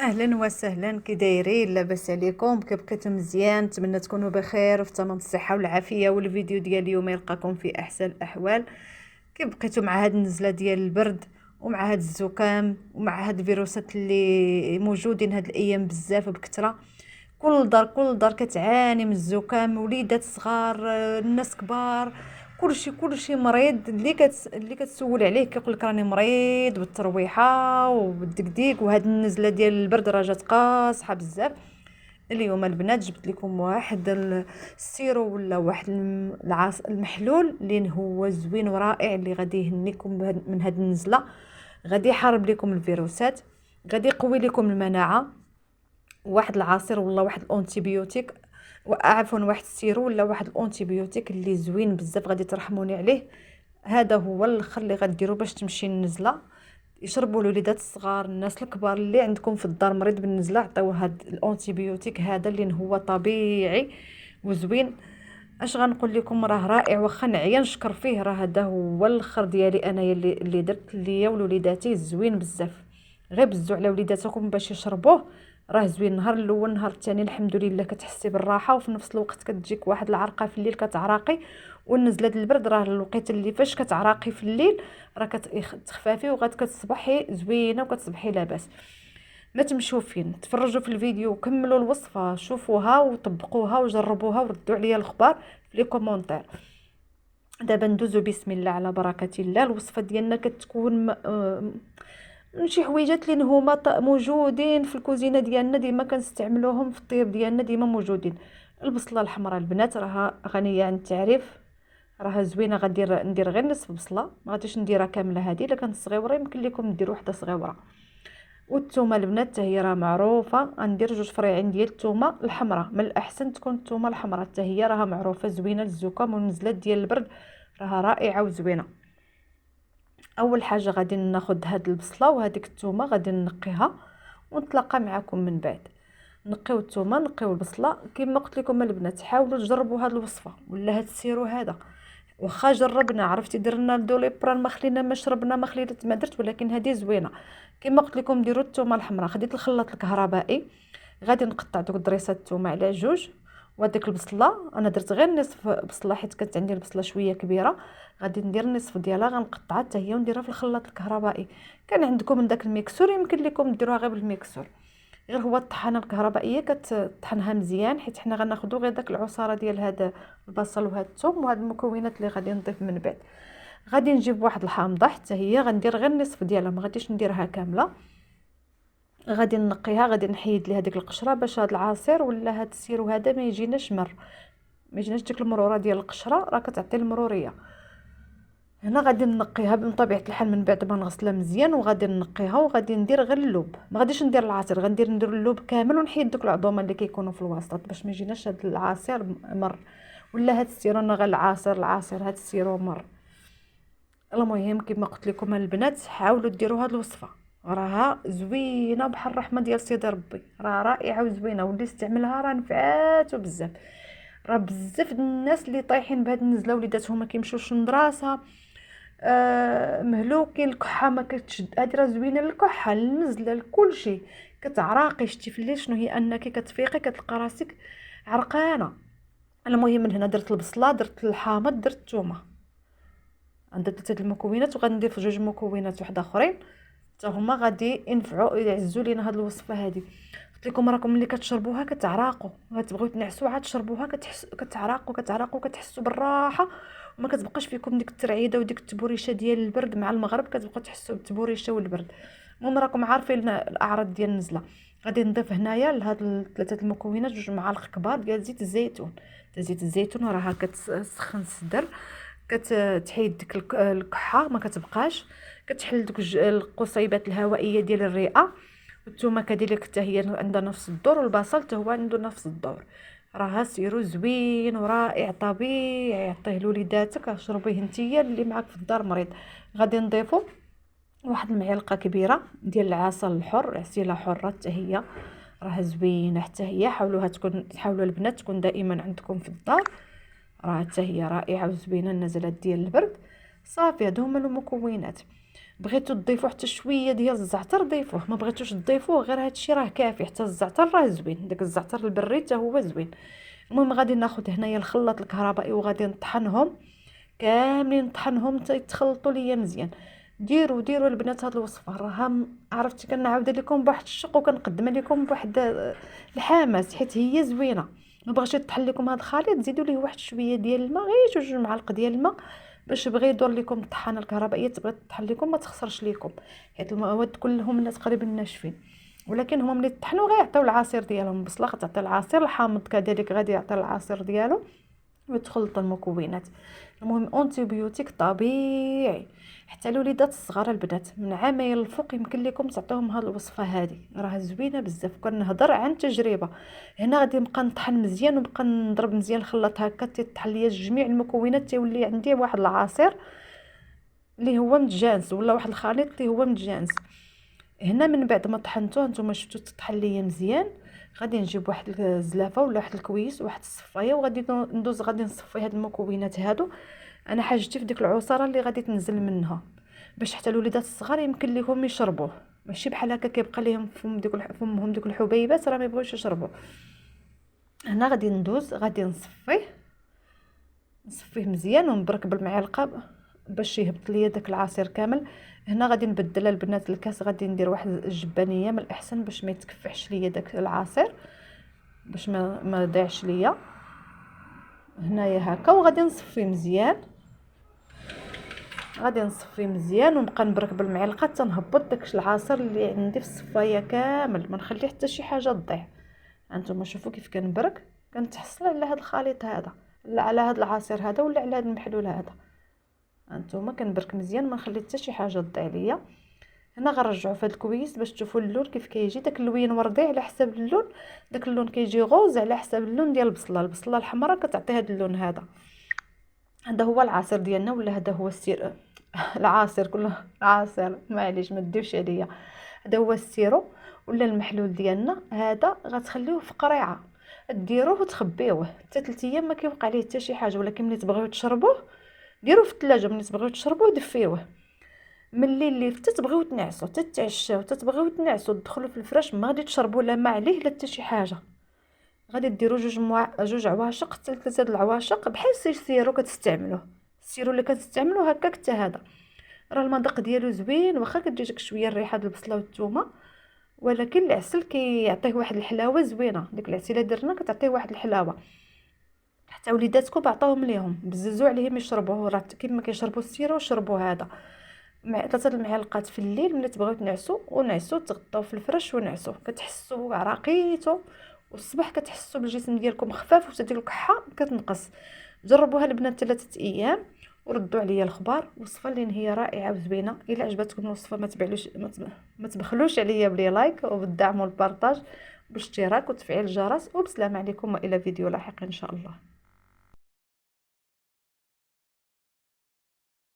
اهلا وسهلا، كي دايرين؟ لاباس عليكم؟ كي بقيتو مزيان؟ نتمنى تكونوا بخير وفي تمام الصحه والعافيه. والفيديو ديال اليوم يلقاكم في احسن الاحوال. كي بقيتو مع هاد النزله ديال البرد ومع هاد الزكام ومع هاد الفيروسات اللي موجودين هاد الايام بزاف بكثره، كل دار كتعاني من الزكام، وليدات صغار، الناس كبار، كلشي مريض. اللي كتسول عليه كيقول لك راني مريض بالترويحه وبالدقديق. وهاد النزله ديال البرد راه جات قاصحه بزاف. اليوم البنات جبت لكم واحد السيرو ولا واحد المحلول اللي هو زوين ورائع، اللي غادي يهنيكم من هاد النزله، غادي يحارب لكم الفيروسات، غادي يقوي لكم المناعه. واحد العصير ولا واحد الانتيبيوتيك، عفوا واحد السيرو ولا واحد الانتيبيوتيك اللي زوين بزاف، غادي ترحموني عليه. هذا هو الاخر اللي غديروا باش تمشي النزله. يشربوا الوليدات الصغار، الناس الكبار اللي عندكم في الدار مريض بالنزله، عطيوه هذا الانتيبيوتيك هذا اللي هو طبيعي وزوين. اش غنقول لكم، راه رائع. واخا نعيا نشكر فيه، راه هذا هو الاخر ديالي انايا اللي درت ليا ولوليداتي، زوين بزاف. غير بزو على وليداتكم باش يشربوه، راه زوين. النهار الاول النهار الثاني الحمد لله كتحسي بالراحه، وفي نفس الوقت كتجيك واحد العرقه في الليل كتعراقي. والنزله د البرد راه الوقيت اللي فاش كتعراقي في الليل راه كتخفافي وغاد كتصبحي زوينه وكتصبحي لاباس. ما تمشوا فين، تفرجوا في الفيديو وكملوا الوصفه، شوفوها وطبقوها وجربوها وردوا عليا الخبار في لي كومونتير. دابا ندوزو بسم الله على بركه الله. الوصفه ديالنا كتكون من شي حويجات اللي هما موجودين في الكوزينه ديالنا، ديما كنستعملوهم في الطياب ديالنا، ديما موجودين. البصله الحمراء البنات راها غنيه عن التعريف، راها زوينه. ندير غير نصف بصله، ما غاديش نديرها كامله. هذه الا كانت صغيره يمكن لكم ديروا وحده صغيره. والثومه البنات حتى هي راه معروفه، غندير جوج فريعين ديال الثومه الحمراء، من الاحسن تكون الثومه الحمراء حتى هي راها معروفه زوينه للزكام والنزلات ديال البرد، راها رائعه وزوينه. اول حاجه غادي ناخذ هاد البصله وهذيك الثومه غادي نقيها ونتلاقى معكم من بعد. نقيو الثومه نقيو البصله كما قلت لكم البنات، حاولوا تجربوا هاد الوصفه ولا هاد السيرو هذا. واخا جربنا عرفتي درنا الدوليبران ما خلينا ما شربنا ما خليت ما درت، ولكن هذه زوينه. كما قلت لكم ديروا الثومه الحمراء. خديت الخلاط الكهربائي، غادي نقطع دوك دريسات الثومه على جوج. وهذيك البصله انا درت غير نصف بصله حيت كانت عندي البصله شويه كبيره، غادي ندير النصف ديالها غنقطعها حتى هي ونديرها في الخلاط الكهربائي. كان عندكم من داك الميكسور يمكن لكم ديروها غير بالميكسور، غير هو الطحانه الكهربائيه كتطحنها مزيان، حيت حنا غناخذوا غير داك العصاره ديال هذا البصل وهذا الثوم وهاد المكونات اللي غادي نضيف من بعد. غادي نجيب واحد الحامضه حتى هي غندير غير النصف ديالها، ما غاديش نديرها كامله. غادي نقيها، غادي نحيد لي هذيك القشره باش هذا العصير ولا هذا السيرو هذا ما يجيناش مر، ما يجيناش ديك المروره ديال القشره، راه كتعطي المروريه. هنا غادي نقيها بطبيعه الحال من بعد ما نغسلها مزيان، وغادي نقيها وغادي ندير غير اللوب، ما غاديش ندير العصير، ندير اللوب كامل ونحيد دوك العظومه اللي كيكونوا في الوسط باش ما يجيناش هذا العصير مر. ولا هذا السيرو انا غير العصير هذا السيرو مر. المهم كما قلت لكم البنات حاولوا ديروا هذه الوصفه، راها زوينه بحال الرحمه ديال سيدي ربي، راه رائعه وزوينه، واللي استعملها راه نفعاتو بزاف. راه بزاف الناس اللي طايحين بهاد النزله وليداتهم ما كيمشيوش للمدرسه، مهلوكين، الكحه ما كتشد، هادي راه زوينه للكحه للنزله لكلشي. كتعراقي شتي في الليل شنو هي انك كتفيقي كتلقى راسك عرقانه. المهم من هنا درت البصله، درت الحامض، درت الثومه، عندي ثلاثه المكونات، وغندير في جوج مكونات واحد اخرين حتى هما غادي ينفعوا يعزوا لينا هاد الوصفه هادي. قلت لكم راكم ملي كتشربوها كتعراقوا، غتبغيو تنعسوا عاد تشربوها كتعراقوا كتحسوا بالراحه، وما كتبقاش فيكم ديك الترعيده وديك التبوريشه ديال البرد. مع المغرب كتبقاو تحسوا بالتبوريشه والبرد. المهم راكم عارفين الاعراض ديال النزله. غادي نضيف هنايا لهاد الثلاثه المكونات جوج معالق كبار ديال زيت الزيتون. زيت الزيتون راها كتسخن الصدر، كتحيد ديك الكحه ما كتبقاش، كتحل دوك القصيبات الهوائيه ديال الرئه. والثومه كذلك حتى هي عندها نفس الدور، والبصل حتى هو عنده نفس الدور. راها سيرو زوين ورائع طبيعي، عطيه لوليداتك، شربيه نتيا اللي معاك في الدار مريض. غادي نضيفو واحد المعلقه كبيره ديال العسل الحر، عسيله حره حتى هي راه زوينه حتى هي. حاولوا البنات تكون دائما عندكم في الدار، راه حتى هي رائعه وزوينه النزلات ديال البرد. صافي هادو هما المكونات. بغيتو تضيفوا حتى شويه ديال الزعتر ضيفوه، ما بغيتوش تضيفوه غير هادشي راه كافي. حتى الزعتر راه زوين، داك الزعتر البري حتى هو زوين. المهم غادي ناخذ هنايا الخلاط الكهربائي وغادي نطحنهم كاملين، نطحنهم حتى يتخلطوا ليا مزيان. ديروا البنات هاد الوصفه، راها عرفتي كنعاود لكم بواحد الشق وكنقدمها لكم بواحد الحماس، حيت هي زوينه. ما بغيتش يطحن لكم هاد الخليط، زيدوا ليه واحد شويه ديال الماء، غير 2 معالق ديال الماء، باش بغى يدور لكم الطحانه الكهربائيه تبغي تطحن لكم ما تخسرش لكم، حيت المواد كلهم تقريبا ناشفين. ولكن هما ملي طحنوا غيعطيو العصير ديالهم. البصله غتعطي العصير، الحامض كذلك غادي يعطي العصير ديالو، وتخلط المكونات. المهم اونتيبيوتيك طبيعي، حتى الوليدات الصغار البنات من عامين الفوق يمكن لكم تعطيهم هذه الوصفه هذه، راه زوينه بزاف. كنهضر عن تجربه. هنا غادي نبقى نطحن مزيان ونبقى نضرب مزيان الخلاط هكا تيطحن ليا جميع المكونات، تيولي عندي واحد العصير اللي هو متجانس، ولا واحد الخليط اللي هو متجانس. هنا من بعد ما طحنتوه نتوما شفتوا تطحن ليا مزيان، غادي نجيب واحد الزلافه ولا واحد الكويس واحد الصفايه، وغادي ندوز غادي نصفي هاد المكونات هادو. انا حاجتي في ديك العصاره اللي غادي تنزل منها، باش حتى الوليدات الصغار يمكن لهم يشربوه، ماشي بحال هكا كيبقى ليهم فمهم ديك الحبيبات راه ما يبغيوش يشربوه. هنا غادي ندوز غادي نصفيه مزيان ونبرك بالمعلقه باش يهبط ليا داك العصير كامل. هنا غادي نبدل البنات الكاس، غادي ندير واحد الجبانيه من الاحسن باش ما يتكفحش ليا داك العصير، باش ما ضيعش ليا. هنايا هكا وغادي نصفيه مزيان، غادي نصفيه مزيان ونبقى نبرك بالمعلقه حتى نهبط داك العصير اللي عندي في الصفايه كامل، ما نخلي حتى شي حاجه تضيع. هانتوما شوفوا كيف كنبرك، كنتحصل على هذا الخليط هذا، لا على هذا العصير هذا، ولا على هذا المحلول هذا. هانتوما كنبرك مزيان ما نخلي حتى شي حاجه تضيع ليا. هنا غنرجعوا في هذا الكويس باش تشوفوا اللون كيف كيجي، داك اللوين وردي على حساب اللون، داك اللون كيجي غوز على حساب اللون ديال البصله الحمراء كتعطي هذا اللون هذا. هذا هو العصير ديالنا، ولا هذا هو السير العصير كله عصير، معليش ما تديوش عليا. هذا هو السيرو ولا المحلول ديالنا. هذا غتخليوه في قريعه، ديروه وتخبيوه حتى 3 ايام ما كيوقع ليه حتى شي حاجه. ولكن ملي تبغيو تشربوه ديروه في الثلاجه، ملي تبغيو تشربوه دفيوه. ملي اللي تتبغيو تنعسوا تتعشاو تتبغيو تنعسوا تدخلوا في الفراش، ما غادي تشربوا لا ما عليه لا حتى شي حاجه. غادي ديروا جوج عواشق حتى 3 العواشق بحال السيرو كتستعملوه. السيرو اللي كتستعملوه هكاك حتى هذا راه المذاق ديالو زوين، واخا كتجيك شويه الريحه ديال البصله والثومه، ولكن العسل كيعطيه واحد الحلاوه زوينه. ديك العسيله درنا كتعطيه واحد الحلاوه. حتى وليداتكم بعطاوهم ليهم بززوا عليهم يشربوه، راه كيما كيشربوا السيرو شربوا هذا. 3 المعالق في الليل ملي تبغيو تنعسوا، ونعسوا تغطاو في الفرش ونعسوا، كتحسوا عراقيتو، والصباح كتحسوا بالجسم ديالكم خفاف وحتى ديال الكحه كتنقص. جربوها البنات 3 ايام وردوا عليا الخبار. وصفه اللي هي رائعه وزوينه. الا عجبتكم الوصفه ما تبخلوش عليا بلي لايك وبالدعم والبارطاج والاشتراك وتفعيل الجرس. وبسلام عليكم والى فيديو لاحق ان شاء الله.